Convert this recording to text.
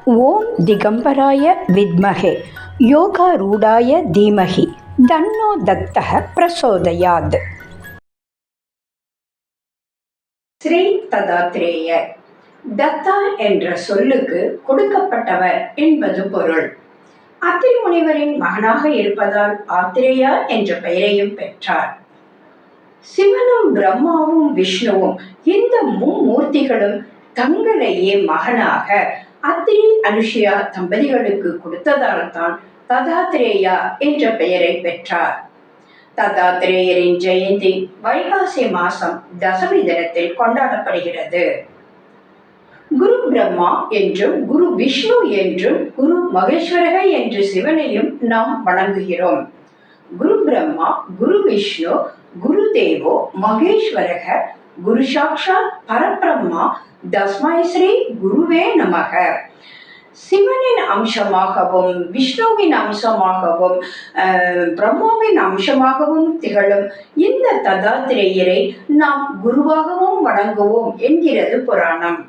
ஓம் திகம்பராய வித்மஹே யோகாரூடாய தீமஹி தன்னோ தத்தः பிரசோதயாத். ஸ்ரீ தத்தாத்ரேயர். தத்தா என்ற சொல்லுக்கு கொடுக்கப்பட்டவர் என்பது பொருள். அத்திரி முனிவரின் மகனாக இருப்பதால் ஆத்திரேயா என்ற பெயரையும் பெற்றார். சிவனும் பிரம்மாவும் விஷ்ணுவும் இந்த மும்மூர்த்திகளும் தங்களையே மகனாக அத்திரி அனுஷியா தம்பதிகளுக்கு கொடுத்ததால் தான் தத்தாத்ரேயா என்ற பெயரை பெற்றார். தத்தாத்ரேயரின் ஜெயந்தி வைகாசி மாசம் தசமி தினத்தில் கொண்டாடப்படுகிறது. குரு பிரம்மா என்றும் குரு விஷ்ணு என்றும் குரு மகேஸ்வரக என்று சிவனையும் நாம் வணங்குகிறோம். குரு பிரம்மா, குரு விஷ்ணு, குரு தேவோ மகேஸ்வரக, குரு சாக்ஷாத் பரபிரம்மா, தஸ்மை ஸ்ரீ குருவே நமக. சிவனின் அம்சமாகவும் விஷ்ணுவின் அம்சமாகவும் பிரம்மாவின் அம்சமாகவும் திகழும் இந்த தத்தாத்ரேயரை நாம் குருவாகவும் வணங்குவோம் என்கிறது புராணம்.